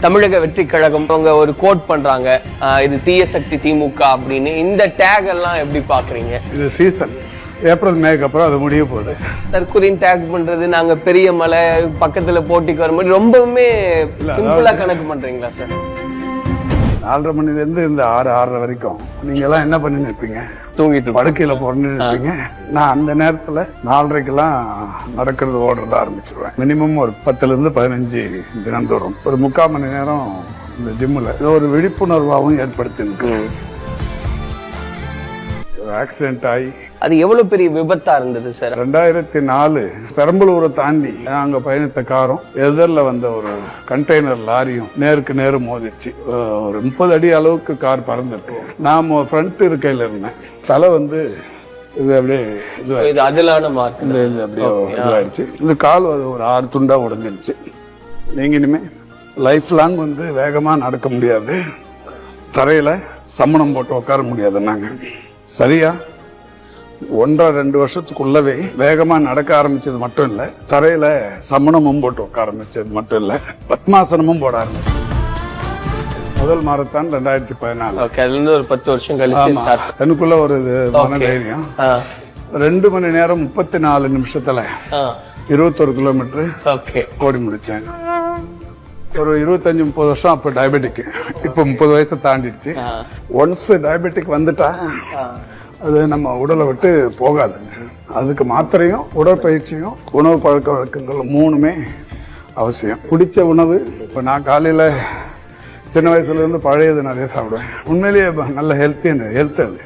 தமிழக வெற்றி கழகம் அவங்க ஒரு கோட் பண்றாங்க, இது தீய சக்தி திமுக அப்படின்னு. இந்த டேக் எல்லாம் எப்படி பாக்குறீங்க? இது சீசன் ஏப்ரல் மேக்கு அப்புறம் அது முடிய போகுது. தற்கொலையின் டேக் பண்றது, நாங்க பெரிய மலை பக்கத்துல போட்டிக்கு வர மாதிரி ரொம்பவுமே சிம்பிளா கணக்கு பண்றீங்களா சார்? 4:30 மணிலேருந்து இந்த 6:30 வரைக்கும் நீங்க எல்லாம் என்ன பண்ணி நிற்பீங்க? தூங்கிட்டு படுக்கையில போட்டு நிற்பீங்க. நான் அந்த நேரத்துல 4:30க்கெல்லாம் நடக்கிறது ஓடுறத ஆரம்பிச்சிருவேன். மினிமம் ஒரு 10லேருந்து 15 தினந்தோறும் ஒரு 3/4 மணி நேரம் இந்த ஜிம்முல ஒரு விழிப்புணர்வாகவும் ஏற்படுத்திருக்கு. ஆக்சிடென்ட் ஆகி அது எவ்வளவு பெரிய விபத்தா இருந்தது சார்? 2004 பெரம்பலூரை தாண்டி அங்க பயணித்த காரும் எதிரில் வந்த ஒரு கண்டெய்னர் லாரியும் நேருக்கு நேரு மோதிச்சு. ஒரு 30 அடி அளவுக்கு கார் பறந்துட்டு நான் ஃப்ரண்ட் இருக்கையில இருந்தேன். தலை இது அப்படியே இது அதிலான மார்க். இது அப்படியே இதுவாயிடுச்சு. இந்த கால் ஒரு 6 துண்டா உடஞ்சிருச்சு. நீங்க இனிமே லைஃப் லாங் வேகமா நடக்க முடியாது, தரையில சம்மணம் போட்டு உட்கார முடியாது. நாங்க சரியா 1.5-2 வருஷத்துக்குள்ளவே வேகமா நடக்க ஆரம்பிச்சது மட்டும் இல்ல, தரையில சமணமும் போட்டு உட்கார ஆரம்பிச்சது மட்டும் இல்ல, பத்மாசனமும் போட ஆரம்பிச்சது. முதல் மாரத்தான் 2014. அதுல இருந்து ஒரு 10 வருஷம் கழிச்சு எனக்குள்ள ஒரு மன தைரியம். 2 மணி நேரம் 34 நிமிஷத்துல 21 கிலோமீட்டர் ஓடி முடிச்சேன். ஒரு 25-30 வருஷம் அப்ப டயபெட்டிக், இப்ப 30 வயசை தாண்டிடுச்சு. ஒன்ஸ் டயபெட்டிக் வந்துட்டா அது நம்ம உடலை விட்டு போகாது. அதுக்கு மாத்திரையும் உடற்பயிற்சியும் உணவு பழக்க வழக்கங்கள் 3மே அவசியம். பிடிச்ச உணவு, இப்போ நான் காலையில் சின்ன வயசுல இருந்து பழையது நிறைய சாப்பிடுவேன். உண்மையிலேயே நல்ல ஹெல்த் அது.